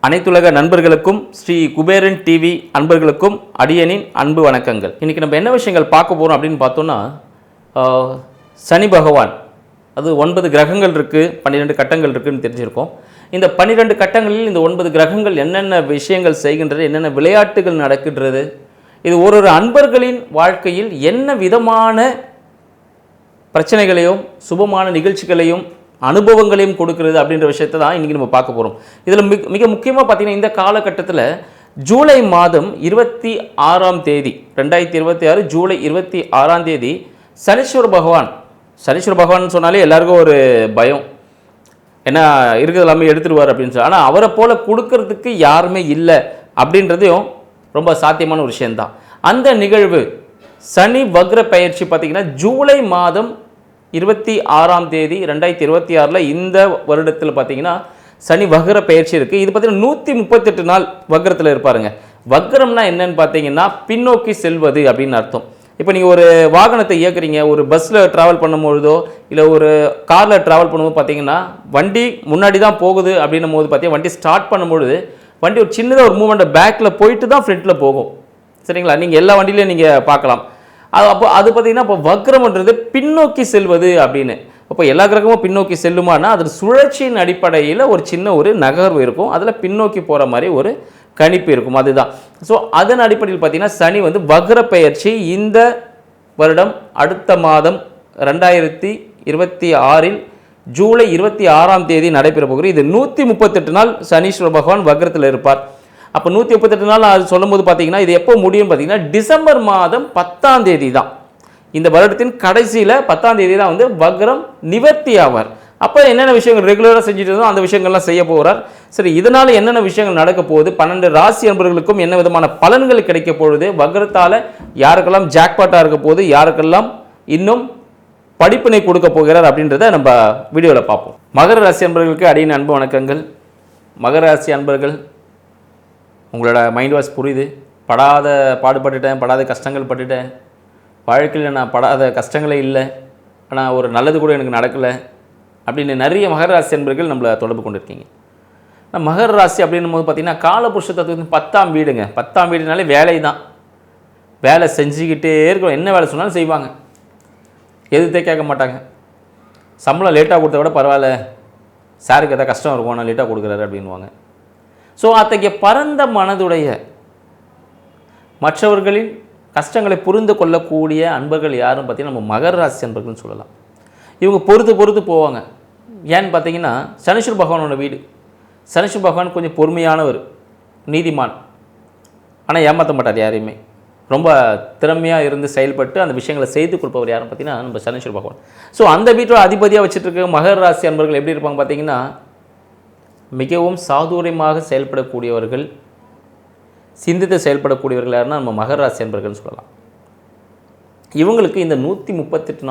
அனைத்துலக நண்பர்களுக்கும் ஸ்ரீ குபேரன் டிவி அன்பர்களுக்கும் அடியனின் அன்பு வணக்கங்கள். இன்றைக்கி நம்ம என்ன விஷயங்கள் பார்க்க போகிறோம் அப்படின்னு பார்த்தோன்னா, சனி பகவான், அது 9 கிரகங்கள் இருக்குது, 12 கட்டங்கள் இருக்குதுன்னு தெரிஞ்சிருக்கோம். இந்த 12 கட்டங்களில் இந்த 9 கிரகங்கள் என்னென்ன விஷயங்கள் செய்கின்றது, என்னென்ன விளையாட்டுகள் நடக்கின்றது, இது ஒரு அன்பர்களின் வாழ்க்கையில் என்ன விதமான பிரச்சனைகளையும் சுபமான நிகழ்ச்சிகளையும் அனுபவங்களையும் கொடுக்கிறது அப்படின்ற விஷயத்தை தான் இன்றைக்கி நம்ம பார்க்க போகிறோம். இதில் மிக முக்கியமாக பார்த்தீங்கன்னா, இந்த காலகட்டத்தில் ஜூலை மாதம் 26ஆம் தேதி 2026 ஜூலை 26ஆம் தேதி சனீஸ்வர பகவான் சொன்னாலே எல்லாருக்கும் ஒரு பயம், ஏன்னா இருக்கிறது எல்லாமே எடுத்துடுவார் அப்படின்னு சொல்லி. ஆனால் அவரை போல் கொடுக்கறதுக்கு யாருமே இல்லை அப்படின்றதையும் ரொம்ப சாத்தியமான ஒரு விஷயந்தான். அந்த நிகழ்வு சனி வக்ர பயிற்சி பார்த்திங்கன்னா ஜூலை மாதம் 26ஆம் தேதி 2026 இந்த வருடத்தில் பார்த்தீங்கன்னா சனி வக்ர பயிற்சி இருக்குது. இது பார்த்தீங்கன்னா 138 நாள் வக்ரத்தில் இருப்பாருங்க. வக்ரம்னா என்னன்னு பார்த்தீங்கன்னா பின்னோக்கி செல்வது அப்படின்னு அர்த்தம். இப்போ நீங்கள் ஒரு வாகனத்தை இயக்குறீங்க, ஒரு பஸ்ஸில் ட்ராவல் பண்ணும்பொழுதோ இல்லை ஒரு காரில் ட்ராவல் பண்ணும்போது பார்த்தீங்கன்னா வண்டி முன்னாடி தான் போகுது அப்படின்னும் போது பார்த்தீங்கன்னா வண்டி ஸ்டார்ட் பண்ணும்பொழுது வண்டி ஒரு சின்னதாக ஒரு மூவ்மெண்ட் பேக்கில் போயிட்டு தான் ஃப்ரண்ட்டில் போகும். சரிங்களா? நீங்கள் எல்லா வண்டியிலையும் நீங்கள் பார்க்கலாம். அப்போ அது பார்த்தீங்கன்னா இப்போ வக்ரம்ன்றது பின்னோக்கி செல்வது அப்படின்னு. அப்போ எல்லா கிரகமும் பின்னோக்கி செல்லுமானா அது சுழற்சியின் அடிப்படையில் ஒரு சின்ன ஒரு நகர்வு இருக்கும், அதில் பின்னோக்கி போகிற மாதிரி ஒரு கணிப்பு இருக்கும், அதுதான். ஸோ அதன் அடிப்படையில் பார்த்தீங்கன்னா சனி வக்ர பெயர்ச்சி இந்த வருடம் அடுத்த மாதம் 2026 ஜூலை 26ஆம் தேதி நடைபெற போகிறது. இது 138 நாள் சனீஸ்வர பகவான் வக்ரத்தில் இருப்பார். அப்போ 138 நாள் அது சொல்லும்போது பார்த்தீங்கன்னா இது எப்போ முடியும் பார்த்தீங்கன்னா டிசம்பர் மாதம் 10ஆம் தேதி தான். இந்த வருடத்தின் கடைசியில் 10ஆம் தேதி தான் வக்ரம் நிவர்த்தி ஆவார். அப்போ என்னென்ன விஷயங்கள் ரெகுலராக செஞ்சுட்டு இருந்தோம் அந்த விஷயங்கள்லாம் செய்ய போகிறார். சரி, இதனால் என்னென்ன விஷயங்கள் நடக்க போகுது, 12 ராசி அன்பர்களுக்கும் என்ன விதமான பலன்கள் கிடைக்க போகுது, வக்ரத்தால் யாருக்கெல்லாம் ஜாக்பாட்டாக இருக்க போகுது, யாருக்கெல்லாம் இன்னும் படிப்பினை கொடுக்க போகிறார் அப்படின்றத நம்ம வீடியோவில் பார்ப்போம். மகர ராசி அன்பர்களுக்கு அடியின் அன்பு வணக்கங்கள். மகர ராசி அன்பர்கள், உங்களோட மைண்ட் வாஷ் புரியுது. படாத கஷ்டங்கள் பட்டுட்டேன், வாழ்க்கையில் நான் படாத கஷ்டங்களே இல்லை, ஆனால் ஒரு நல்லது கூட எனக்கு நடக்கலை அப்படின்னு நிறைய மகர ராசி அன்பர்கள் நம்மளை தொடர்பு கொண்டிருக்கீங்க. மகர ராசி அப்படின்னும் போது பார்த்திங்கன்னா காலபுருஷ தத்துவத்தின் 10ஆம் வீடுங்க. 10ஆம் வீடுனாலே வேலை தான். வேலை செஞ்சுக்கிட்டே இருக்கணும், என்ன வேலை சொன்னாலும் செய்வாங்க, எதுத்தே கேட்க மாட்டாங்க. சம்பளம் லேட்டாக கொடுத்த விட பரவாயில்ல, சாருக்கு எதாவது கஷ்டம் இருக்கும் ஆனால் லேட்டாக கொடுக்குறாரு அப்படின்வாங்க. ஸோ அத்தகைய பரந்த மனதுடைய மற்றவர்களின் கஷ்டங்களை புரிந்து கொள்ளக்கூடிய அன்பர்கள் யாரும் பார்த்திங்கன்னா நம்ம மகர ராசி அன்பர்கள்னு சொல்லலாம். இவங்க பொறுத்து போவாங்க. ஏன்னு பார்த்தீங்கன்னா சனீஸ்வர பகவானோட வீடு. சனீஸ்வர பகவான் கொஞ்சம் பொறுமையானவர், நீதிமான், ஆனால் ஏமாற்ற மாட்டார் யாரையுமே. ரொம்ப திறமையாக இருந்து செயல்பட்டு அந்த விஷயங்களை செய்து கொடுப்பவர் யாரும் பார்த்தீங்கன்னா நம்ம சனீஸ்வர பகவான். ஸோ அந்த வீட்டோட அதிபதியாக வச்சுட்டு இருக்க மகர ராசி அன்பர்கள் எப்படி இருப்பாங்க பார்த்தீங்கன்னா மிகவும் சாதுரியமாக செயல்படக்கூடியவர்கள், சிந்தித்து செயல்படக்கூடியவர்கள் யாருன்னா நம்ம மகர ராசி அன்பர்கள்னு சொல்லலாம். இவங்களுக்கு இந்த 138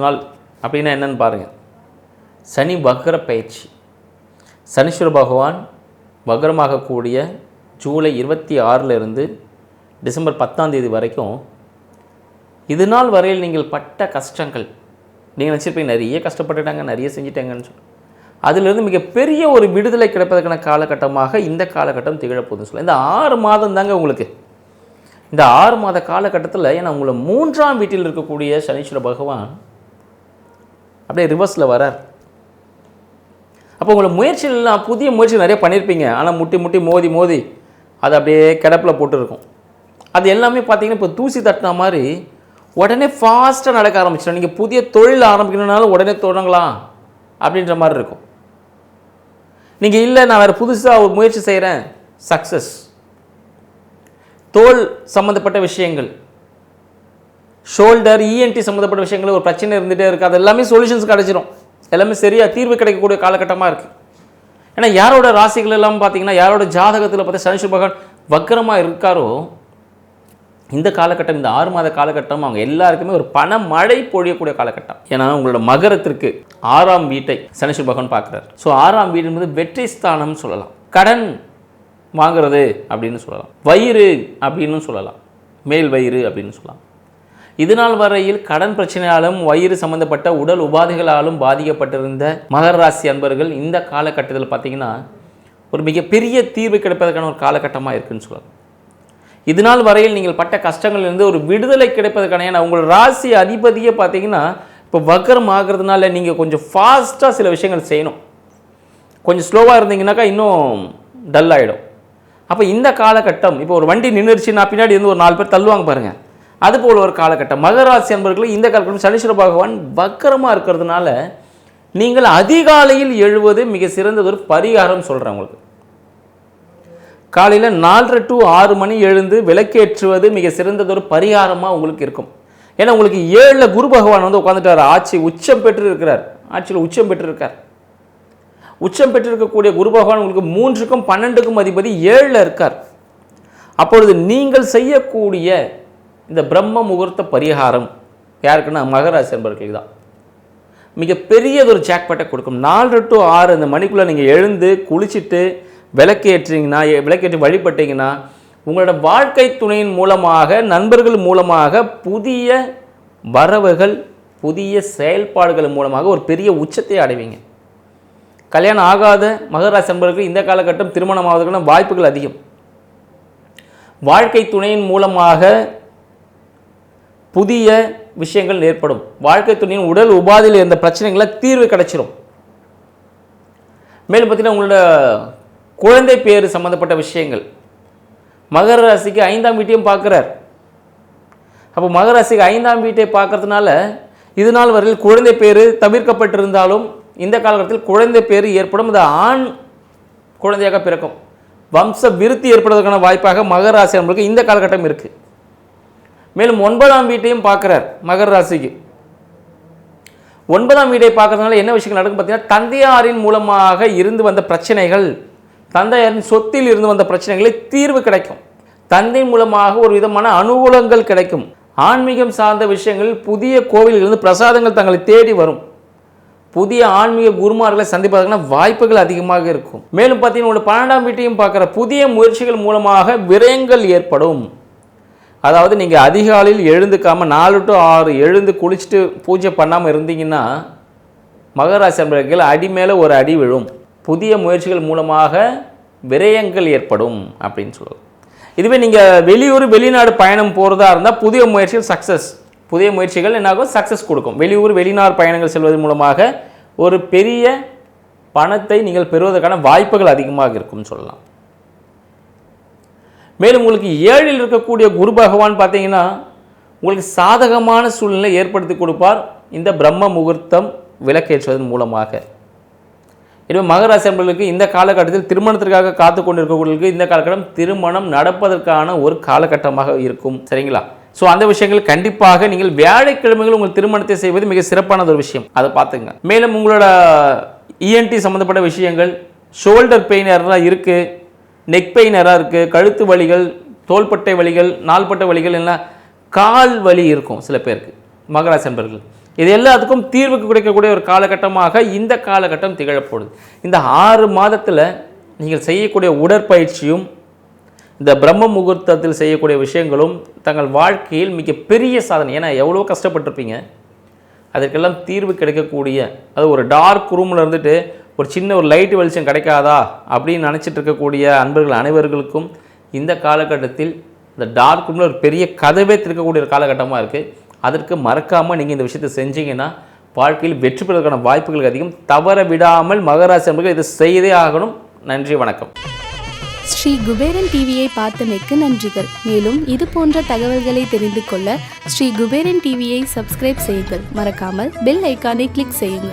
நாள் அப்படின்னா என்னென்னு பாருங்கள். சனி வக்ர பயிற்சி, சனீஸ்வர பகவான் வக்ரமாகக்கூடிய ஜூலை 26 டிசம்பர் 10ஆம் தேதி வரைக்கும் இது நாள் வரையில் நீங்கள் பட்ட கஷ்டங்கள், நீங்கள் நினச்சிருப்பீங்க நிறைய கஷ்டப்பட்டுட்டாங்க, நிறைய செஞ்சிட்டாங்கன்னு சொல்லி, அதிலிருந்து மிகப்பெரிய ஒரு விடுதலை கிடைப்பதற்கான காலகட்டமாக இந்த காலகட்டம் திகழப்போகுதுன்னு சொல்லலாம். இந்த 6 மாதம் தாங்க உங்களுக்கு. இந்த 6 மாத காலகட்டத்தில் ஏன்னா உங்களை 3ஆம் வீட்டில் இருக்கக்கூடிய சனீஸ்வர பகவான் அப்படியே ரிவர்ஸில் வரார். அப்போ உங்களை முயற்சிகள்லாம் புதிய முயற்சி நிறைய பண்ணியிருப்பீங்க, ஆனால் முட்டி மோதி அது அப்படியே கிடப்பில் போட்டுருக்கும். அது எல்லாமே பார்த்தீங்கன்னா இப்போ தூசி தட்டின மாதிரி உடனே ஃபாஸ்ட்டாக நடக்க ஆரம்பிச்சிடும். நீங்கள் புதிய தொழில் ஆரம்பிக்கணுன்னாலும் உடனே தொடங்கலாம் அப்படின்ற மாதிரி இருக்கும். நீங்கள் இல்லை நான் வேறு புதுசாக ஒரு முயற்சி செய்கிறேன், சக்ஸஸ். தோல் சம்மந்தப்பட்ட விஷயங்கள், ஷோல்டர், இஎன்டி சம்மந்தப்பட்ட விஷயங்கள் ஒரு பிரச்சனை இருந்துகிட்டே இருக்குது, அது எல்லாமே சொல்யூஷன்ஸ் கிடைச்சிடும், எல்லாமே சரியாக தீர்வு கிடைக்கக்கூடிய காலகட்டமாக இருக்குது. ஏன்னா யாரோட ராசிகள் எல்லாம் பார்த்தீங்கன்னா யாரோட ஜாதகத்தில் பார்த்தா சனீஸ்வர பகவான் வக்ரமாக இருக்காரோ இந்த காலகட்டம், இந்த 6 மாத காலகட்டம் அவங்க எல்லாருக்குமே ஒரு பண மழை பொழியக்கூடிய காலகட்டம். ஏன்னா உங்களோட மகரத்திற்கு 6ஆம் வீட்டை சனீஸ்வர பகவான் பார்க்குறாரு. ஸோ 6ஆம் வீடு என்பது வெற்றி ஸ்தானம்னு சொல்லலாம், கடன் வாங்கிறது அப்படின்னு சொல்லலாம், வயிறு அப்படின்னு சொல்லலாம், மேல் வயிறு அப்படின்னு சொல்லலாம். இதுநாள் வரையில் கடன் பிரச்சனையாலும் வயிறு சம்பந்தப்பட்ட உடல் உபாதைகளாலும் பாதிக்கப்பட்டிருந்த மகர ராசி அன்பர்கள் இந்த காலகட்டத்தில் பார்த்தீங்கன்னா ஒரு மிகப்பெரிய தீர்வு கிடைப்பதற்கான ஒரு காலகட்டமாக இருக்குன்னு சொல்லலாம். இதுநாள் வரையில் நீங்கள் பட்ட கஷ்டங்கள்லேருந்து ஒரு விடுதலை கிடைப்பதற்கான, ஏன்னா உங்கள் ராசி அதிபதியை பார்த்தீங்கன்னா இப்போ வக்கரம் ஆகிறதுனால நீங்கள் கொஞ்சம் ஃபாஸ்ட்டாக சில விஷயங்கள் செய்யணும். கொஞ்சம் ஸ்லோவாக இருந்தீங்கன்னாக்கா இன்னும் டல் ஆகிடும். அப்போ இந்த காலகட்டம், இப்போ ஒரு வண்டி நின்றுச்சுன்னா பின்னாடி இருந்து ஒரு 4 பேர் தள்ளுவாங்க பாருங்கள், அதுபோல் ஒரு காலகட்டம். மகராசி அன்பர்களுக்கு இந்த காலகட்டம் சனீஸ்வர பகவான் வக்கரமாக இருக்கிறதுனால நீங்கள் அதிகாலையில் எழுவது மிக சிறந்தது ஒரு பரிகாரம் சொல்கிறேன் உங்களுக்கு. காலையில் 4:30 to 6 மணி எழுந்து விளக்கேற்றுவது மிக சிறந்தது ஒரு பரிகாரமாக உங்களுக்கு இருக்கும். ஏன்னா உங்களுக்கு 7ல் குரு பகவான் வந்து உட்காந்துட்டார், உச்சம் பெற்று இருக்கிறார், ஆட்சியில் உச்சம் பெற்றிருக்கார். உச்சம் பெற்றிருக்கக்கூடிய குரு பகவான் உங்களுக்கு 3க்கும் 12க்கும் அதிபதி 7ல் இருக்கார். அப்பொழுது நீங்கள் செய்யக்கூடிய இந்த பிரம்ம முகூர்த்த பரிகாரம் யாருக்குன்னா மகராசி என்பவர்களுக்கு தான் மிகப்பெரியதொரு ஜாக்பாட்டை கொடுக்கும். 4 to 6 இந்த மணிக்குள்ளே நீங்கள் எழுந்து குளிச்சுட்டு விளக்கேற்றி வழிபட்டீங்கன்னா உங்களோட வாழ்க்கை துணையின் மூலமாக, நண்பர்கள் மூலமாக புதிய வரவுகள், புதிய செயல்பாடுகள் மூலமாக ஒரு பெரிய உச்சத்தை அடைவீங்க. கல்யாணம் ஆகாத மகராசி அன்பர்களுக்கு இந்த காலகட்டம் திருமணம் ஆவதற்கான வாய்ப்புகள் அதிகம். வாழ்க்கை துணையின் மூலமாக புதிய விஷயங்கள் ஏற்படும். வாழ்க்கை துணையின் உடல் உபாதையில் இருந்த பிரச்சனைகளை தீர்வு கிடைச்சிடும். மேலும் பார்த்தீங்கன்னா உங்களோட குழந்தை பேர் சம்பந்தப்பட்ட விஷயங்கள், மகர ராசிக்கு 5ஆம் வீட்டையும் பார்க்குறார். அப்போ மகர ராசிக்கு 5ஆம் வீட்டை பார்க்கறதுனால இது நாள் வரையில் குழந்தை பேர் தவிர்க்கப்பட்டிருந்தாலும் இந்த காலகட்டத்தில் குழந்தை பேர் ஏற்படும். அது ஆண் குழந்தையாக பிறக்கும். வம்ச விருத்தி ஏற்படுவதற்கான வாய்ப்பாக மகர ராசி நம்மளுக்கு இந்த காலகட்டம் இருக்குது. மேலும் 9ஆம் வீட்டையும் பார்க்குறார் மகர ராசிக்கு. 9ஆம் வீட்டை பார்க்கறதுனால என்ன விஷயங்கள் நடக்கும் பார்த்தீங்கன்னா, தந்தையாரின் மூலமாக இருந்து வந்த பிரச்சனைகள், தந்தையாரின் சொத்தில் இருந்து வந்த பிரச்சனைகளை தீர்வு கிடைக்கும். தந்தை மூலமாக ஒரு விதமான அனுகூலங்கள் கிடைக்கும். ஆன்மீகம் சார்ந்த விஷயங்களில் புதிய கோவிலிலிருந்து பிரசாதங்கள் தங்களை தேடி வரும். புதிய ஆன்மீக குருமார்களை சந்திப்பதற்கான வாய்ப்புகள் அதிகமாக இருக்கும். மேலும் பார்த்தீங்கன்னா 12ஆம் வீட்டையும் பார்க்குற புதிய முயற்சிகள் மூலமாக விரயங்கள் ஏற்படும். அதாவது நீங்கள் அதிகாலையில் எழுந்துக்காமல் 4 to 6 எழுந்து குளிச்சுட்டு பூஜை பண்ணாமல் இருந்தீங்கன்னா மகராசி அன்பர்கள் அடி மேலே ஒரு அடி விழும். புதிய முயற்சிகள் மூலமாக விரயங்கள் ஏற்படும் அப்படின்னு சொல்லுவோம். இதுவே நீங்கள் வெளியூர் வெளிநாடு பயணம் போகிறதா இருந்தால் புதிய முயற்சிகள் சக்ஸஸ், புதிய முயற்சிகள் என்னாகும் சக்ஸஸ் கொடுக்கும். வெளியூர் வெளிநாடு பயணங்கள் செல்வதன் மூலமாக ஒரு பெரிய பணத்தை நீங்கள் பெறுவதற்கான வாய்ப்புகள் அதிகமாக இருக்கும்னு சொல்லலாம். மேலும் உங்களுக்கு 7ல் இருக்கக்கூடிய குரு பகவான் பார்த்தீங்கன்னா உங்களுக்கு சாதகமான சூழ்நிலை ஏற்படுத்தி கொடுப்பார் இந்த பிரம்ம முகூர்த்தம் விளக்கேற்றுவதன் மூலமாக. எனவே மகராசி அன்பர்களுக்கு இந்த காலகட்டத்தில் திருமணத்திற்காக காத்து கொண்டிருக்கக்கூடியவர்களுக்கு இந்த காலகட்டம் திருமணம் நடப்பதற்கான ஒரு காலகட்டமாக இருக்கும். சரிங்களா? ஸோ அந்த விஷயங்கள் கண்டிப்பாக நீங்கள் வியாழக்கிழமைகள் உங்கள் திருமணத்தை செய்வது மிக சிறப்பானது ஒரு விஷயம், அதை பார்த்துங்க. மேலும் உங்களோட இஎன்டி சம்மந்தப்பட்ட விஷயங்கள், ஷோல்டர் பெயின் யாரெல்லாம் இருக்குது, நெக் பெயின் யாராக இருக்குது, கழுத்து வலிகள், தோள்பட்டை வலிகள், நாள்பட்டை வலிகள், எல்லாம் கால் வலி இருக்கும் சில பேருக்கு மகராசி அன்பர்கள். இது எல்லாத்துக்கும் தீர்வுக்கு கிடைக்கக்கூடிய ஒரு காலகட்டமாக இந்த காலகட்டம் திகழப்போகுது. இந்த 6 மாதத்தில் நீங்கள் செய்யக்கூடிய உடற்பயிற்சியும் இந்த பிரம்ம முகூர்த்தத்தில் செய்யக்கூடிய விஷயங்களும் தங்கள் வாழ்க்கையில் மிகப்பெரிய சாதனை. ஏன்னா எவ்வளோ கஷ்டப்பட்டிருப்பீங்க, அதற்கெல்லாம் தீர்வு கிடைக்கக்கூடிய, அது ஒரு டார்க் ரூமில் இருந்துட்டு ஒரு சின்ன ஒரு லைட்டு வெளிச்சம் கிடைக்காதா அப்படின்னு நினச்சிட்டு இருக்கக்கூடிய அன்பர்கள் அனைவர்களுக்கும் இந்த காலகட்டத்தில் இந்த டார்க் ரூமில் ஒரு பெரிய கதவே திறக்கக்கூடிய ஒரு காலகட்டமாக இருக்குது. அதற்கு மறக்காமல் நீங்கள் இந்த விஷயத்தை செஞ்சீங்கன்னா வாழ்க்கையில் வெற்றி பெறுவதற்கான வாய்ப்புகள் அதிகம். தவற விடாமல் மகராசி அன்பர்கள் இதை செய்தே ஆகணும். நன்றி, வணக்கம். ஸ்ரீ குபேரன் டிவியை பார்த்தமைக்கு நன்றிகள். மேலும் இது போன்ற தகவல்களை தெரிந்து கொள்ள ஸ்ரீ குபேரன் டிவியை சப்ஸ்கிரைப் செய்யுங்கள். மறக்காமல் பெல் ஐக்கானை கிளிக் செய்யுங்கள்.